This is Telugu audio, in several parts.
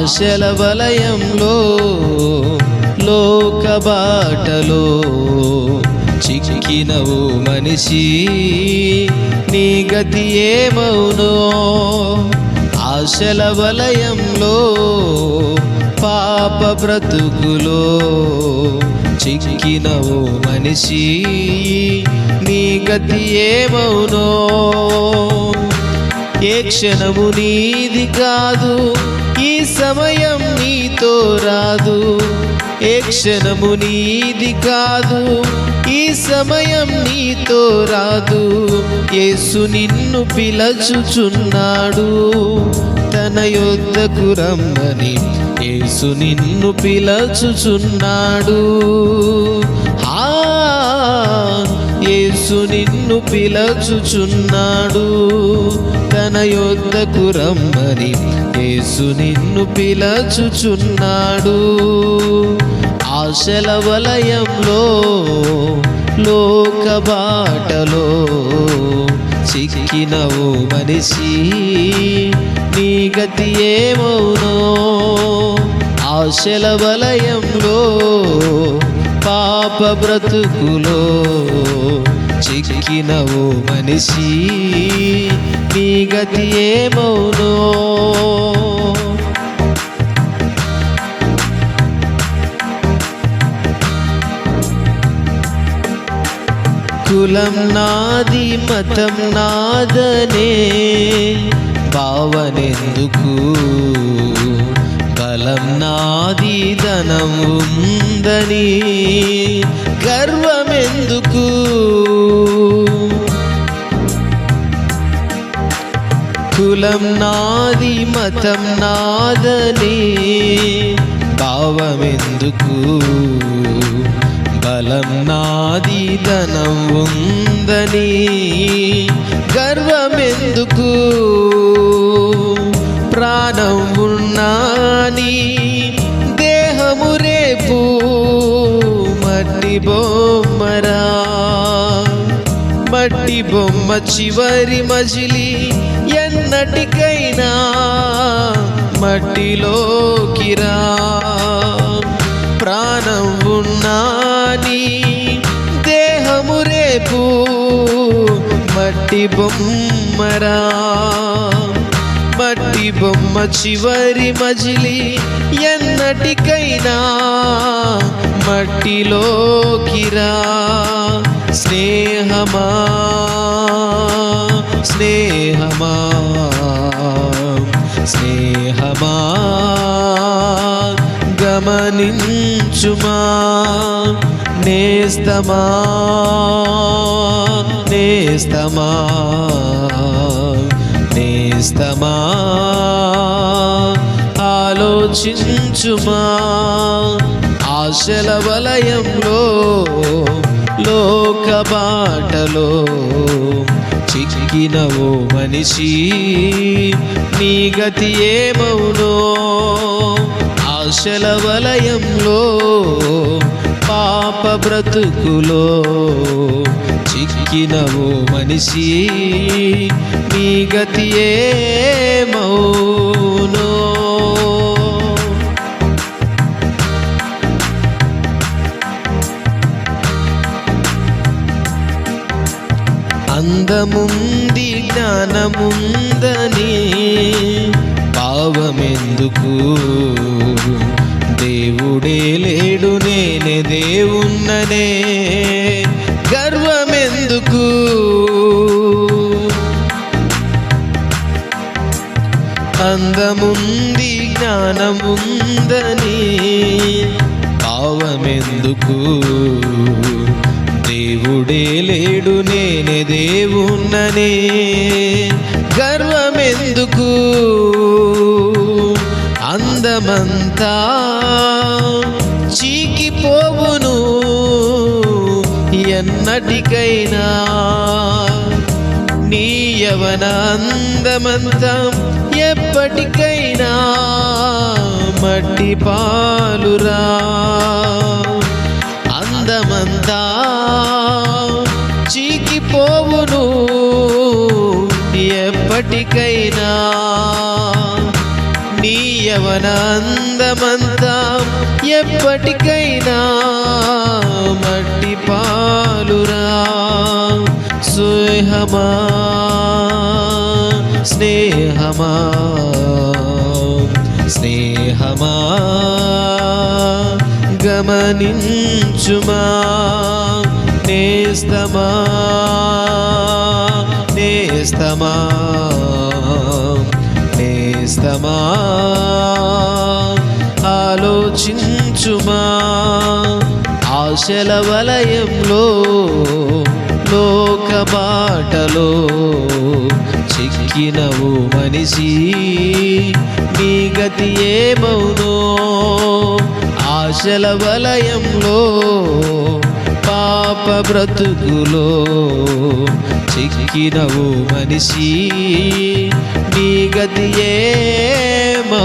ఆశల వలయంలో లోక బాటలో చిక్కినవు మనిషి, నీ గతి ఏమవునో? ఆశల వలయంలో పాప బ్రతుకులో చిక్కినవు మనిషి, నీ గతి ఏమవునో? ఏ క్షణము నీది కాదు, ఈ సమయం నీతో రాదు. ఏ క్షణము నీది కాదు, ఈ సమయం నీతో రాదు. యేసు నిన్ను పిలచుచున్నాడు తన యొద్దకు రమ్మని. యేసు నిన్ను పిలచుచున్నాడు. యేసు నిన్ను పిలచుచున్నాడు తన యొద్దకు రమ్మని. యేసు నిన్ను పిలచుచున్నాడు. ఆశల వలయంలో లోక బాటలో చిక్కినవు మనిషి, నీ గతి ఏమవునో? ఆశల వలయంలో పాప బ్రతుకులో చిక్కినవు మనిషి, నీ గతి ఏమవునో? కులం నాది మతం నాదనే భావనెందుకు? బలం నాది ధనం ఉందని గర్వమెందుకు? కులం నాది మతం నాదని భావమెందుకు? బలం నాది ధనం ఉందని గర్వమెందుకు? ప్రాణం ఉన్నాని దేహము రేపు మట్టి బొమ్మరా. మట్టి బొమ్మ చివరి మజిలి ఎన్నటికైనా మట్టిలోకి రా. ప్రాణం ఉన్నాని దేహము రేపు మట్టి బొమ్మరా. మట్టి బొమ్మ చివరి మజిలి ఎన్నటికైనా మట్టిలోకి రా. స్నేహమా స్నేహమా స్నేహమా గమనించుమా. నేస్తమా నేస్తమా నేస్తమా ఆలోచించుమా. ఆశల వలయంలో లోక బాటలో చిక్కినవు మనిషి, నీ గతి ఏమవునో? ఆశల వలయంలో పాప బ్రతుకులో చిక్కినవు మనిషి, నీ గతి ఏమవునో? అందముంది జ్ఞానముందని భావమెందుకు? దేవుడే లేడు నేనే దేవున్ననే గర్వమెందుకు? అందముంది జ్ఞానముందని భావమెందుకు? దేవుడే లేడు నేనే దేవున్ననే గర్వమెందుకు? అందమంతా చీకిపోవును ఎన్నటికైనా. నీ యవన అందమంతా ఎప్పటికైనా మట్టి పాలురా. అందమంతా చీకిపోవును ఎప్పటికైనా. నీ యవన అందమంతా ఎప్పటికైనా మట్టి పాలురా. స్నేహమా స్నేహమా స్నేహమా గమనించుమా. నేస్తమా నేస్తమా నేస్తమా ఆలోచించుమా. ఆశల వలయంలో లోక బాటలో చిక్కినవు మనిషి, నీ గతి ఏమవునో. ఆశల వలయంలో పాప బ్రతుకులో చిక్కినవు మనిషి, నీ గతి ఏమవునో.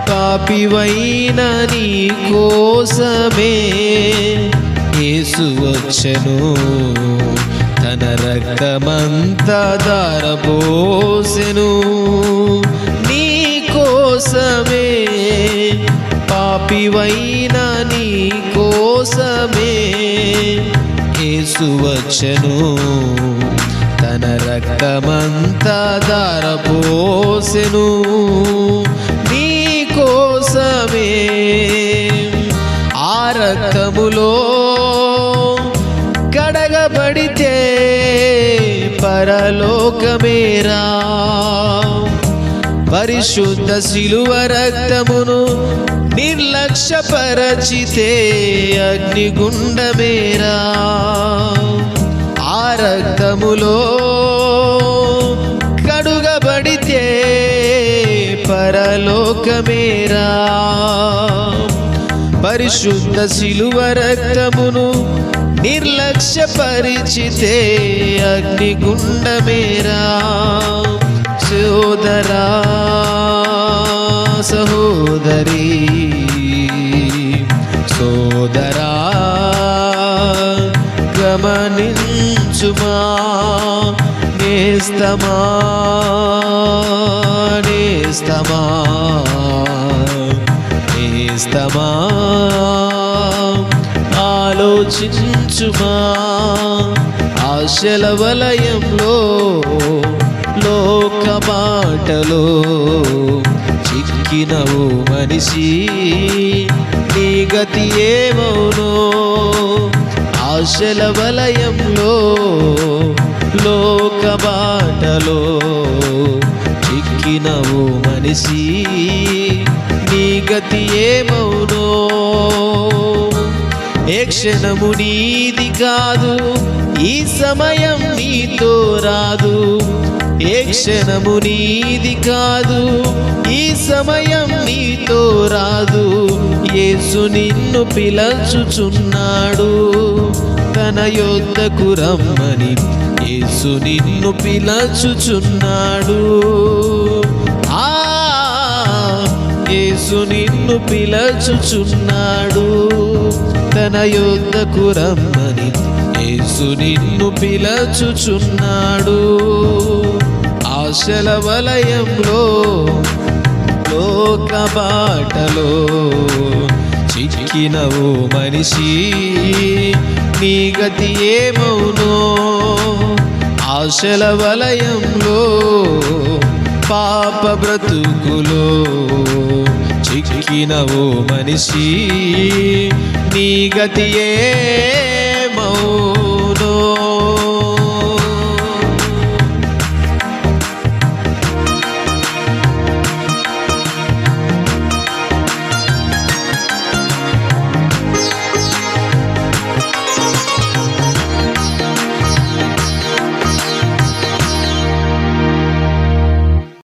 పాపివైన నీ కోసమే యేసు వచ్చెను, తన రక్తమంతా ధారపోసెను. నీ కోసమే పాపివైన నీ కోసమే యేసు వచ్చెను, తన రక్తమంతా ధారపోసెను. నీ కోసమే ఆ రక్తములో కడగబడితే పరలోకమేరా. పరిశుద్ధ శిలువ రక్తమును నిర్లక్ష్యపరచితే అగ్నిగుండమేరా. ఆ రక్తములో కడుగబడితే పరలోకమేరా. పరిశుద్ధ శిలువ రక్తమును నిర్లక్ష్యపరిచితే అగ్నిగుండమేరా. సోదరా సహోదరి సోదరా గమనించుమా. నేస్తమా నేస్తమా నేస్తమా ఆలోచించుమా. ఆశల వలయంలో లోక బాటలో చిక్కినవు మనిషి, నీ గతి ఏమవునో. ఆశల వలయంలో లోక బాటలో చిక్కినవు మనిషి, నీ గతి ఏమవునో. ఏ క్షణము నీది కాదు, ఈ సమయం నీతో రాదు. ఏ క్షణము నీది కాదు, ఈ సమయం నీతో రాదు. యేసు నిన్ను పిలుచుచున్నాడు, తన యొద్దకు రమ్మని. యేసు నిన్ను పిలుచుచున్నాడు, యేసు నిన్ను పిలుచుచున్నాడు, తన యొద్దకు రమ్మని. యేసు నిన్ను పిలుచుచున్నాడు. ఆశల వలయంలో లోక బాటలో చిక్కినవు మనిషి, నీ గతి ఏమవునో. ఆశల వలయంలో పాప బ్రతుకులో చిక్కినవు మనిషి, నీ గతి ఏమవునో.